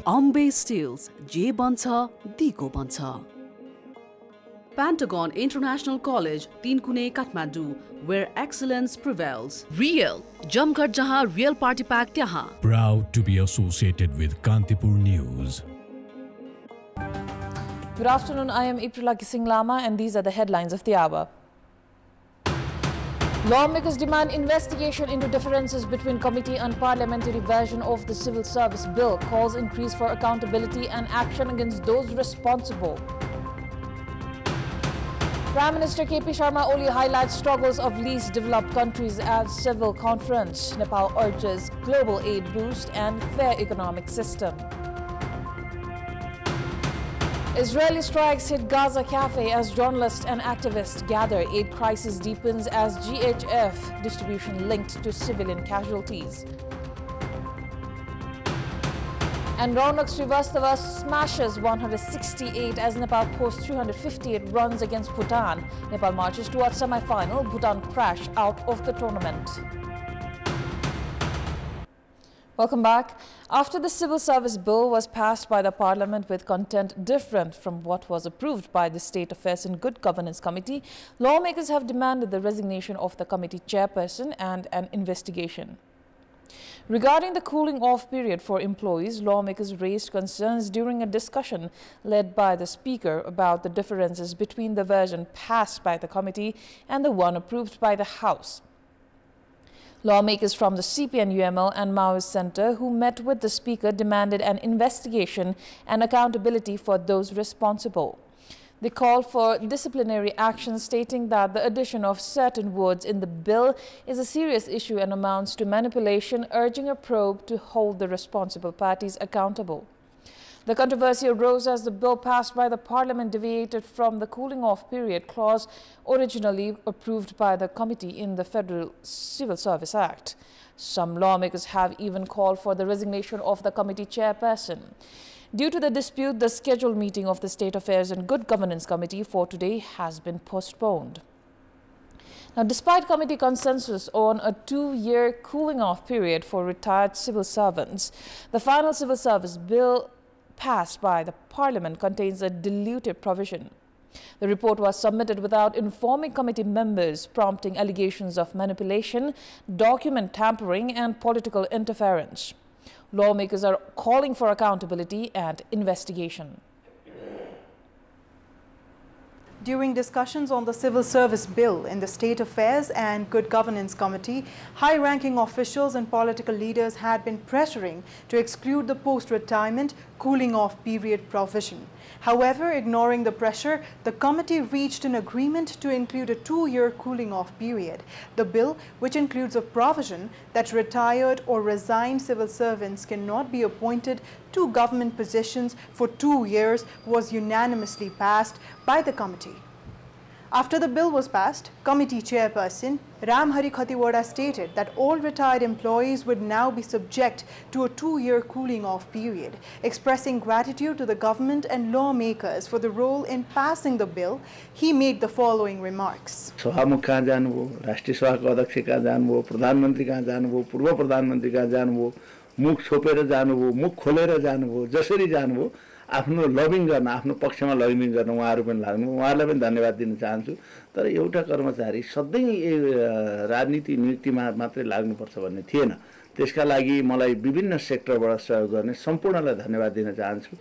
Ambe Steels, J Bancha, Diko Bancha. Pentagon International College, Tinkune, Kathmandu, where excellence prevails. Real, Jamghar jahan real party pack tyahan. Proud to be associated with Kantipur News. Good afternoon, I am Aprila Ghising Lama and these are the headlines of the hour. Lawmakers demand investigation into differences between committee and parliamentary version of the Civil Service Bill. Calls increase for accountability and action against those responsible. Prime Minister KP Sharma Oli highlights struggles of least developed countries at civil conference. Nepal urges global aid boost and fair economic system. Israeli strikes hit Gaza cafe as journalists and activists gather. Aid crisis deepens as GHF distribution linked to civilian casualties. And Raunak Srivastava smashes 168 as Nepal posts 358 runs against Bhutan. Nepal marches towards semi-final. Bhutan crash out of the tournament. Welcome back. After the Civil Service Bill was passed by the Parliament with content different from what was approved by the State Affairs and Good Governance Committee, lawmakers have demanded the resignation of the committee chairperson and an investigation. Regarding the cooling-off period for employees, lawmakers raised concerns during a discussion led by the Speaker about the differences between the version passed by the committee and the one approved by the House. Lawmakers from the CPN-UML and Maoist Center who met with the Speaker demanded an investigation and accountability for those responsible. They called for disciplinary action, stating that the addition of certain words in the bill is a serious issue and amounts to manipulation, urging a probe to hold the responsible parties accountable. The controversy arose as the bill passed by the Parliament deviated from the cooling-off period clause originally approved by the committee in the Federal Civil Service Act. Some lawmakers have even called for the resignation of the committee chairperson. Due to the dispute, the scheduled meeting of the State Affairs and Good Governance Committee for today has been postponed. Now, despite committee consensus on a 2-year cooling-off period for retired civil servants, the final Civil Service Bill passed by the Parliament contains a diluted provision. The report was submitted without informing committee members, prompting allegations of manipulation, document tampering and political interference. Lawmakers are calling for accountability and investigation. During discussions on the Civil Service Bill in the State Affairs and Good Governance Committee, high-ranking officials and political leaders had been pressuring to exclude the post-retirement cooling-off period provision. However, ignoring the pressure, the committee reached an agreement to include a 2-year cooling-off period. The bill, which includes a provision that retired or resigned civil servants cannot be appointed to government positions for 2 years, was unanimously passed by the committee. After the bill was passed, committee chairperson Ramhari Khatiwada stated that all retired employees would now be subject to a 2-year cooling-off period. Expressing gratitude to the government and lawmakers for the role in passing the bill, he made the following remarks. सभामुख कहाँ जानुभयो, राष्ट्रिय सभाको अध्यक्ष कहाँ जानुभयो, प्रधानमन्त्री कहाँ जानुभयो, पूर्व प्रधानमन्त्री कहाँ जानुभयो, मुख छोपेर जानुभयो, मुख खोलेर जानुभयो, जसरी जानुभयो आफ्नो लबिङ गर्न, आफ्नो पक्षमा लबिङ गर्न उहाँहरू पनि लाग्नु, उहाँहरूलाई पनि धन्यवाद दिन चाहन्छु। तर एउटा कर्मचारी सधैँ राजनीति नियुक्तिमा मात्रै लाग्नुपर्छ भन्ने थिएन। त्यसका लागि मलाई विभिन्न सेक्टरबाट सहयोग गर्ने सम्पूर्णलाई धन्यवाद दिन चाहन्छु।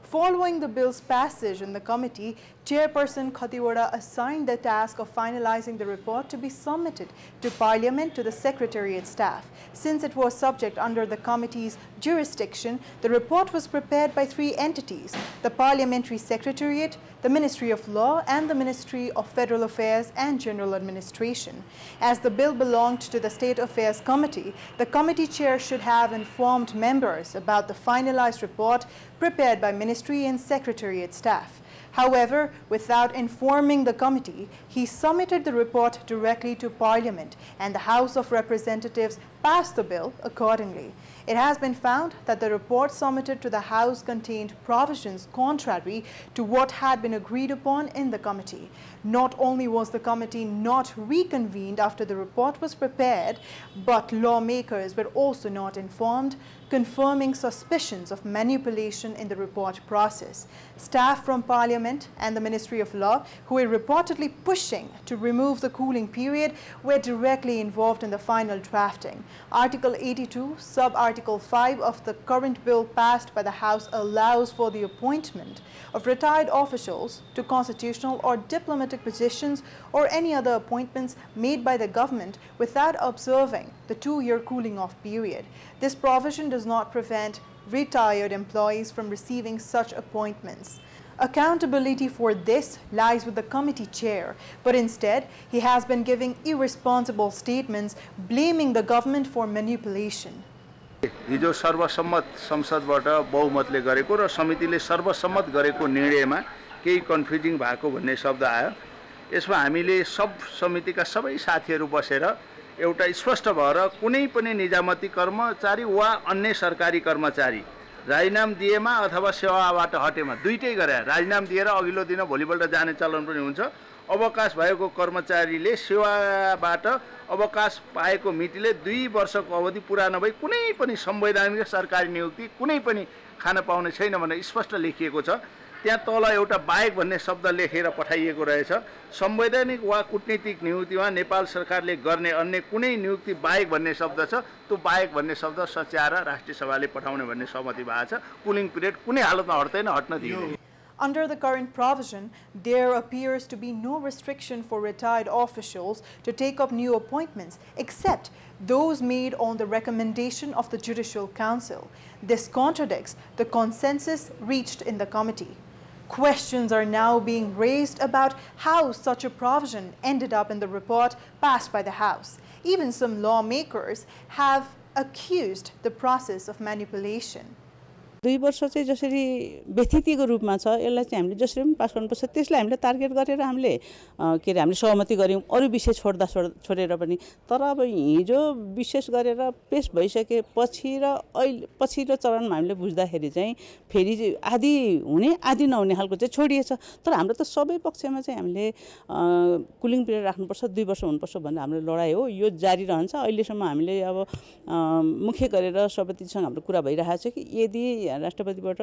Following the bill's passage in the committee, Chairperson Khatiwada assigned the task of finalizing the report to be submitted to Parliament to the Secretariat staff. Since it was subject under the committee's jurisdiction, the report was prepared by 3 entities: the Parliamentary Secretariat, the Ministry of Law and the Ministry of Federal Affairs and General Administration. As the bill belonged to the State Affairs Committee, the committee chair should have informed members about the finalized report prepared by Ministry and Secretariat staff. However, without informing the committee, he submitted the report directly to Parliament, and the House of Representatives passed the bill accordingly. It has been found that the report submitted to the House contained provisions contrary to what had been agreed upon in the committee. Not only was the committee not reconvened after the report was prepared, but lawmakers were also not informed, confirming suspicions of manipulation in the report process. Staff from Parliament and the Ministry of Law, who were reportedly pushing to remove the cooling period, were directly involved in the final drafting. Article 82, Sub-Article 5 of the current bill passed by the House allows for the appointment of retired officials to constitutional or diplomatic positions or any other appointments made by the government without observing the 2-year cooling-off period. This provision does not prevent retired employees from receiving such appointments. Accountability for this lies with the committee chair, but instead he has been giving irresponsible statements blaming the government for manipulation. हिजो सर्वसम्मत संसदबाट बहुमतले गरेको र समितिले सर्वसम्मत गरेको निर्णयमा केही confusing भएको भन्ने शब्द आयो। यसमा हामीले सब समितिका सबै साथीहरू बसेर एउटा स्पष्ट भएर कुनै पनि निजामती कर्मचारी वा अन्य सरकारी कर्मचारी राजीनामा दिएमा अथवा सेवाबाट हटेमा दुईटै गरे राजीनामा दिएर अघिल्लो दिन भोलिपल्ट जाने चलन पनि हुन्छ। अवकाश भएको कर्मचारीले सेवाबाट अवकाश पाएको मितिले 2 वर्षको अवधि पूरा नभई कुनै पनि संवैधानिक सरकारी नियुक्ति कुनै पनि खान पाउने छैन भनेर स्पष्ट लेखिएको छ। त्यहाँ तल एउटा बाहेक भन्ने शब्द लेखेर पठाइएको रहेछ। संवैधानिक वा कूटनीतिक नियुक्तिमा नेपाल सरकारले गर्ने अन्य कुनै नियुक्ति बाहेक भन्ने शब्द छ। त्यो बाहेक भन्ने शब्द सच्याएर राष्ट्रिय सभाले पठाउने भन्ने सहमति भएको छ। कुलिङ पिरियड कुनै हालतमा हट्दैन, हट्न दिइदैन। Under the current provision, there appears to be no restriction for retired officials to take up new appointments, except those made on the recommendation of the Judicial Council. This contradicts the consensus reached in the committee. Questions are now being raised about how such a provision ended up in the report passed by the House. Even some lawmakers have accused the process of manipulation. 2 वर्ष चाहिँ जसरी व्यतिथिको रूपमा छ यसलाई चाहिँ हामीले जसरी पनि पास गर्नुपर्छ त्यसलाई हामीले टार्गेट गरेर हामीले के रे हामीले सहमति गर्यौं अरु विषय छोडेर पनि। तर अब हिजो विशेष गरेर पेश भइसकेपछि र अहिले पछिल्लो चरणमा हामीले बुझ्दाखेरि चाहिँ फेरि आदि हुने आदि नहुने खालको चाहिँ छोडिएछ। तर हाम्रो त सबै पक्षमा चाहिँ हामीले कुलिङ पिरियड राख्नुपर्छ 2 वर्ष हुनुपर्छ भन्ने हाम्रो लडाई हो। यो जारी रहन्छ। अहिलेसम्म हामीले अब मुख्य गरेर सभापतिसँग हाम्रो कुरा भइरहेको छ कि यदि राष्ट्रपतिबाट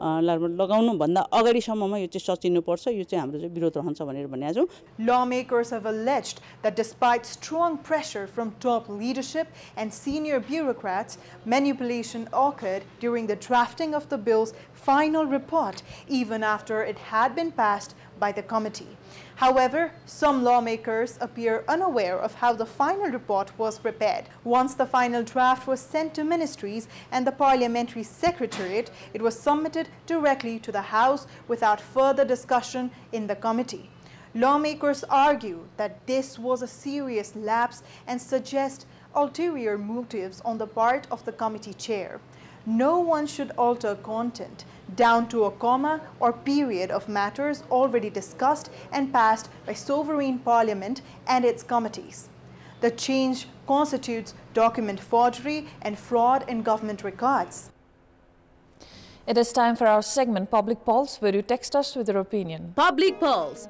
लगाउनु भन्दा अगाडिसम्ममा यो चाहिँ सचिनु पर्छ, यो चाहिँ हाम्रो चाहिँ विरोध रहन्छ भनेर भनेको छौं। Lawmakers have alleged that despite strong pressure from top leadership and senior bureaucrats, manipulation occurred during the drafting of the bill's final report, even after it had been passed by the committee. However, some lawmakers appear unaware of how the final report was prepared. Once the final draft was sent to ministries and the parliamentary secretariat, it was submitted directly to the House without further discussion in the committee. Lawmakers argue that this was a serious lapse and suggest ulterior motives on the part of the committee chair. No one should alter content down to a comma or period of matters already discussed and passed by sovereign parliament and its committees. The change constitutes document forgery and fraud in government records. It is time for our segment Public Pulse, where you text us with your opinion. Public Pulse.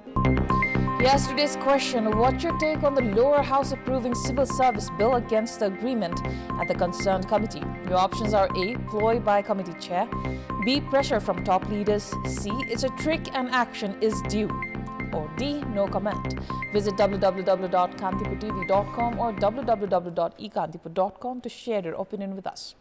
Yesterday's question: what's your take on the lower house approving civil service bill against the agreement at the concerned committee? Your options are A, ploy by committee chair; B, pressure from top leaders; C, it's a trick and action is due; or D, no comment. Visit www.kantipurtv.com or www.ekantipur.com to share your opinion with us.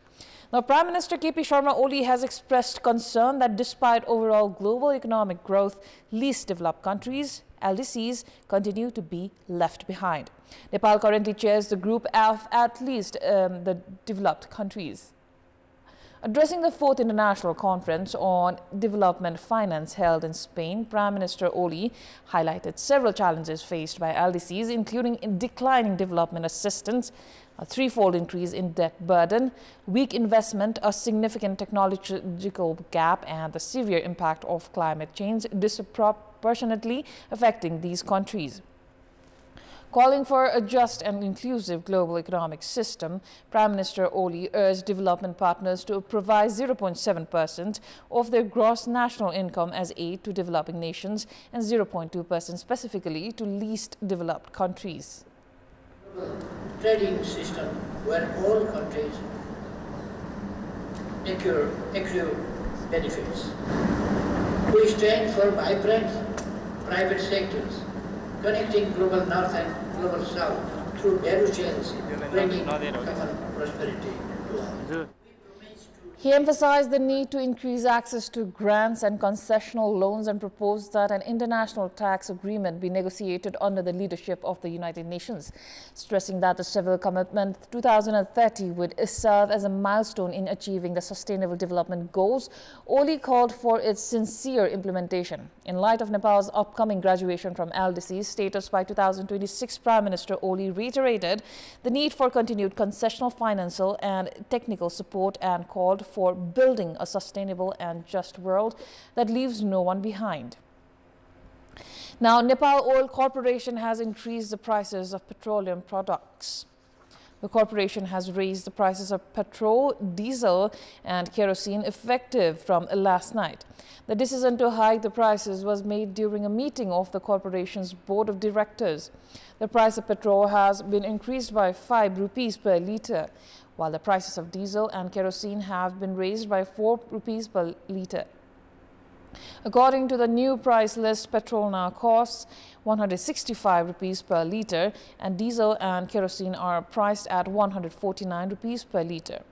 Now, Prime Minister KP Sharma Oli has expressed concern that despite overall global economic growth, least developed countries, LDCs, continue to be left behind. Nepal currently chairs the group of at least the developed countries. Addressing the 4th International Conference on Development Finance held in Spain, Prime Minister Oli highlighted several challenges faced by LDCs, including declining development assistance, a threefold increase in debt burden, weak investment, a significant technological gap, and the severe impact of climate change disproportionately affecting these countries. Calling for a just and inclusive global economic system, Prime Minister Oli urged development partners to provide 0.7% of their gross national income as aid to developing nations and 0.2% specifically to least developed countries. Trading system where all countries accrue benefits. We stand for vibrant private sectors, connecting global north and global south through value chains, bringing common prosperity to all. He emphasized the need to increase access to grants and concessional loans and proposed that an international tax agreement be negotiated under the leadership of the United Nations, stressing that the civil commitment 2030 would serve as a milestone in achieving the Sustainable Development Goals. Oli called for its sincere implementation. In light of Nepal's upcoming graduation from LDC status by 2026, Prime Minister Oli reiterated the need for continued concessional financial and technical support and called for building a sustainable and just world that leaves no one behind. Now, Nepal Oil Corporation has increased the prices of petroleum products. The corporation has raised the prices of petrol, diesel and kerosene effective from last night. The decision to hike the prices was made during a meeting of the corporation's board of directors. The price of petrol has been increased by 5 rupees per litre, while the prices of diesel and kerosene have been raised by 4 rupees per litre. According to the new price list, petrol now costs 165 rupees per litre and diesel and kerosene are priced at 149 rupees per litre.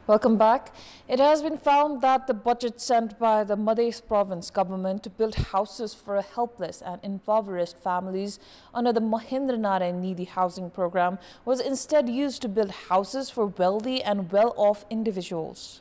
Welcome back. It has been found that the budget sent by the Madhya province government to build houses for helpless and impoverished families under the Mahendra Narayan Nidhi housing program was instead used to build houses for wealthy and well-off individuals.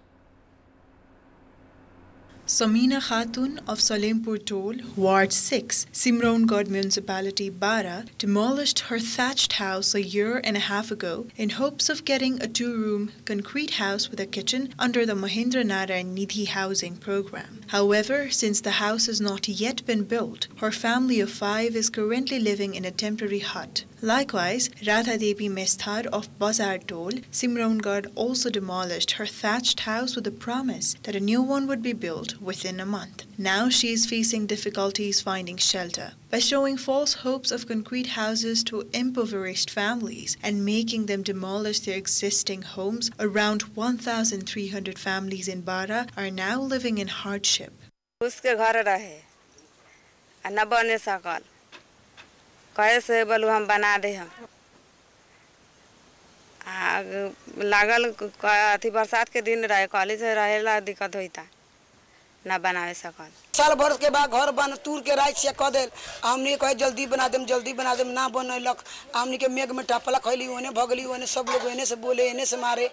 Samina Khatun of Salempur Toll, Ward 6, Simraungarh Municipality, Bara, demolished her thatched house a year and a half ago in hopes of getting a 2-room concrete house with a kitchen under the Mahendra Narayan Nidhi housing program. However, since the house has not yet been built, her family of 5 is currently living in a temporary hut. Likewise, Radha Devi Mesthar of Bazar Toll, Simraungarh, also demolished her thatched house with the promise that a new one would be built within a month. Now she is facing difficulties finding shelter by showing false hopes of concrete houses to impoverished families and making them demolish their existing homes. Around 1,300 families in Bara are now living in hardship. उसके घर रहे न बने सकल कैसे बोलू हम बना दे हम लागल अथी बरसात के दिन रहे कॉलेज रहेला दिक्कत होता ना बनावे सकल साल भर के बाद घर बन तूर के रात से क दे हमनी कहे जल्दी बना देम ना बनैलक हमनी के मेघ में टापला खैली ओने भगली ओने सब लोग एने से बोले एने से मारे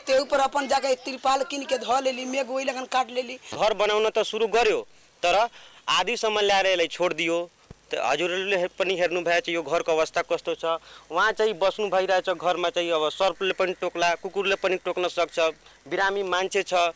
ते ऊपर अपन जाके त्रिपाल किन के ध लेली मेघ ओइ लगन काट लेली घर बनाउन त सुरु गर्यो तर आधी सम्म ल्याएर छोड दियो त हजुरले पनि हेर्नु भए चाहिँ यो घरको अवस्था कस्तो छ वहाँ चाहिँ बस्नु भइरहेछ घरमा चाहिँ अब सर्पले पनि टोक्ला कुकुरले पनि टोक्न सक्छ बिरामी मान्छे छ.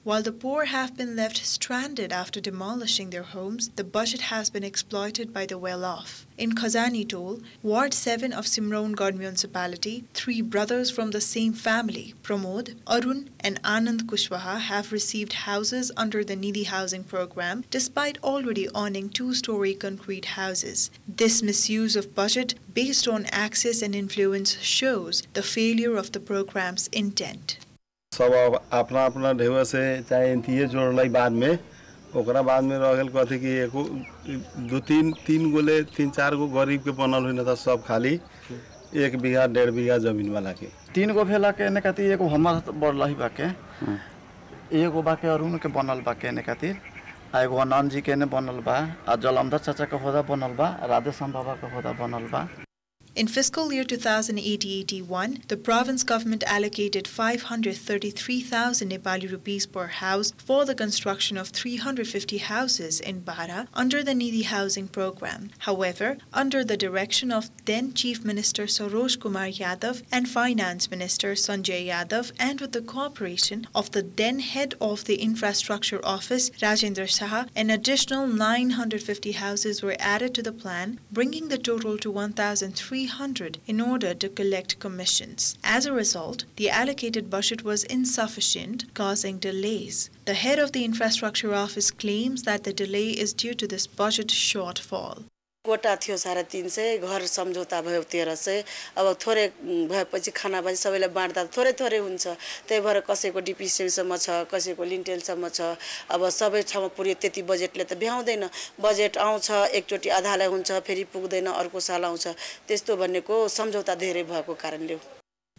While the poor have been left stranded after demolishing their homes, the budget has been exploited by the well-off. In Khazani Toll, Ward 7 of Simraungarh Municipality, 3 brothers from the same family, Pramod, Arun and Anand Kushwaha, have received houses under the Nidhi housing program despite already owning 2-story concrete houses. This misuse of budget based on access and influence shows the failure of the program's intent. सब अपना अपना ढेवा से चाहे इंतिये जोड़लाई बाद में रहल कथी कि एको 2-3 गोले 3-4 गो गरीब के बनल होइना त सब खाली 1 बीघा 1.5 बीघा जमीन वाला के 3 गो भेला के ने कथी एगो हमर बड़लही बाके एगो बाके अरुण के बनल बाके ने कथी आ एगो आनंद जी के ने बनल बा आ जलंधर चाचा के होदा बनल बा राधे श्याम बाबा के होदा बनल बा. In fiscal year 2080-81, the province government allocated 533,000 Nepali rupees per house for the construction of 350 houses in Bara under the Needy Housing Program. However, under the direction of then Chief Minister Saroj Kumar Yadav and Finance Minister Sanjay Yadav, and with the cooperation of the then head of the Infrastructure Office, Rajendra Saha, an additional 950 houses were added to the plan, bringing the total to 1,300 in order to collect commissions. As a result, the allocated budget was insufficient, causing delays. The head of the Infrastructure Office claims that the delay is due to this budget shortfall. Kota थियो 350 घर सम्झौता भयो 1300 अब थोरै भएपछि खानाबाजी सबैले बाँड्दा थोरै थोरै हुन्छ त्यही भएर कसैको डिपिसी सम्म छ कसैको लिन्टेल सम्म छ अब सबै ठाउँमा पुर्यो त्यति बजेटले त भ्याउँदैन बजेट आउँछ एकचोटी आधालाई हुन्छ फेरि पुग्दैन अर्को साल आउँछ त्यस्तो भन्नेको सम्झौता धेरै भएको कारणले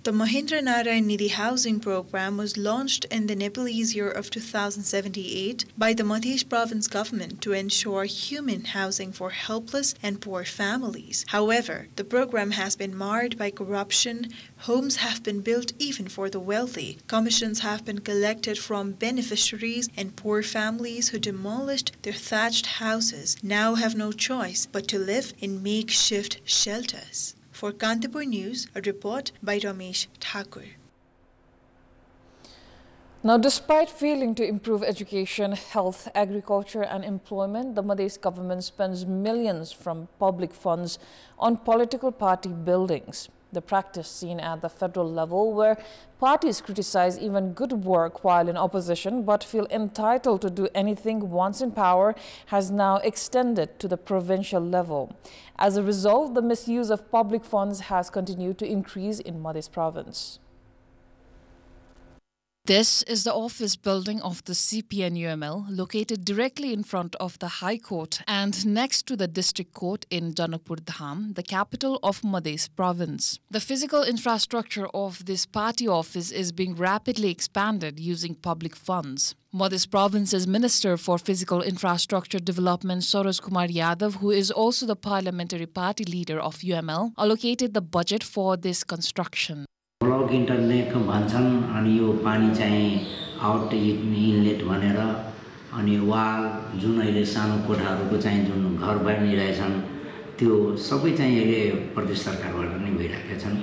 The Mahendra Narayan Needy Housing Program was launched in the Nepalese year of 2078 by the Madhya Province government to ensure human housing for helpless and poor families. However, the program has been marred by corruption, homes have been built even for the wealthy, commissions have been collected from beneficiaries, and poor families who demolished their thatched houses now have no choice but to live in makeshift shelters. For Kantipur News, a report by Ramesh Thakur. Now, despite failing to improve education, health, agriculture and employment, the Madhya government spends millions from public funds on political party buildings. The practice seen at the federal level, where parties criticize even good work while in opposition but feel entitled to do anything once in power, has now extended to the provincial level. As a result, the misuse of public funds has continued to increase in Madhya province. This is the office building of the CPN-UML, located directly in front of the High Court and next to the District Court in Janakpur Dham, the capital of Madhya province. The physical infrastructure of this party office is being rapidly expanded using public funds. Madhya Province's Minister for Physical Infrastructure Development, Saroj Kumar Yadav, who is also the parliamentary party leader of UML, allocated the budget for this construction. Block internet भन्छन् अनि यो पानी चाहिँ out inlet भनेर अनि वाल जुन अहिले सानो कोठाहरूको चाहिँ जुन घर बनिरहेछन् त्यो सबै चाहिँ अहिले प्रदेश सरकारबाट नै भइरहेका छन्.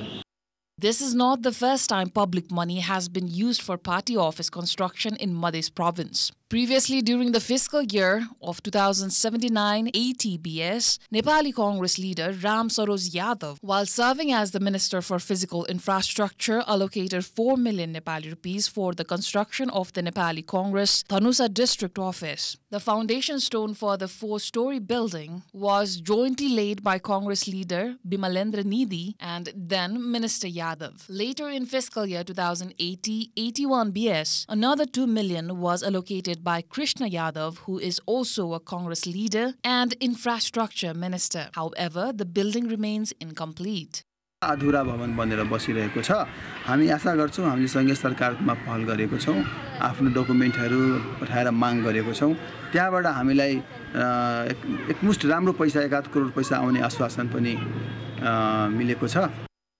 This is not the first time public money has been used for party office construction in Madhya province. Previously, during the fiscal year of 2079-80 BS, Nepali Congress leader Ram Saroj Yadav, while serving as the Minister for Physical Infrastructure, allocated 4 million Nepali rupees for the construction of the Nepali Congress Thanusa district office. The foundation stone for the 4-story building was jointly laid by Congress leader Bimalendra Needy and then Minister Yadav. Later in fiscal year 2080-81 BS, another 2 million was allocated by Krishna Yadav, who is also a Congress leader and infrastructure minister. However, the building remains incomplete. अधुरा भवन बनेर बसिरहेको छ. हामी आशा गर्छौं हामीले संघीय सरकारमा पहल गरेको छौं, आफ्नो डकुमेन्टहरु पठाएर माग गरेको छौं. त्यहाँबाट हामीलाई एकमुष्ट राम्रो पैसा 1.5 करोड पैसा आउने आश्वासन पनि मिलेको छ.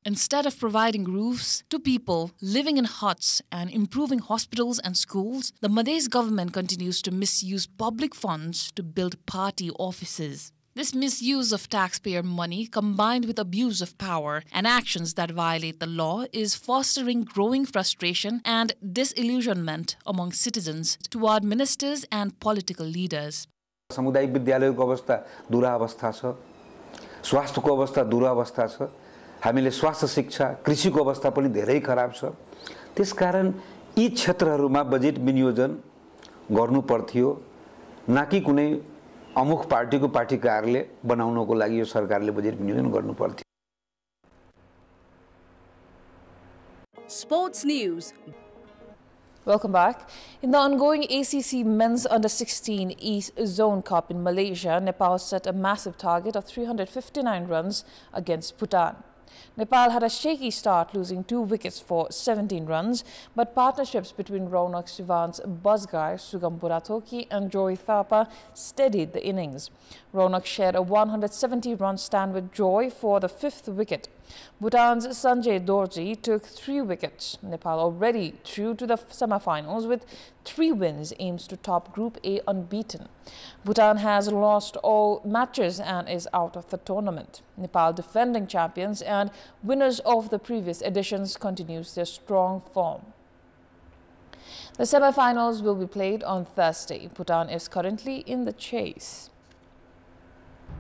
Instead of providing roofs to people living in huts and improving hospitals and schools, the Madhya government continues to misuse public funds to build party offices. This misuse of taxpayer money, combined with abuse of power and actions that violate the law, is fostering growing frustration and disillusionment among citizens toward ministers and political leaders. सामुदायिक विद्यालयको अवस्था दुरावस्था छ, स्वास्थ्यको अवस्था दुरावस्था छ. हामीले स्वास्थ्य शिक्षा कृषिको अवस्था पनि धेरै खराब छ. त्यसकारण यी क्षेत्रहरूमा बजेट विनियोजन गर्नु पर्थ्यो, नाकि कुनै अमुख पार्टीको पार्टी कार्यालय बनाउनको लागि यो सरकारले बजेट विनियोजन गर्नु पर्थ्यो. Sports News. Welcome back. In the ongoing ACC Men's Under-16 East Zone Cup in Malaysia, Nepal set a massive target of 359 runs against Bhutan. Nepal had a shaky start, losing 2 wickets for 17 runs, but partnerships between Raunak Sivan's Buzzguy, Sugam Buratoki and Joy Thapa steadied the innings. Raunak shared a 170-run stand with Joy for the 5th wicket Bhutan's Sanjay Dorji took 3 wickets. Nepal, already through to the semi-finals with 3 wins, aims to top Group A unbeaten. Bhutan has lost all matches and is out of the tournament. Nepal, defending champions and winners of the previous editions, continues their strong form. The semi-finals will be played on Thursday. Bhutan is currently in the chase.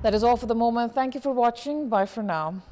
That is all for the moment. Thank you for watching. Bye for now.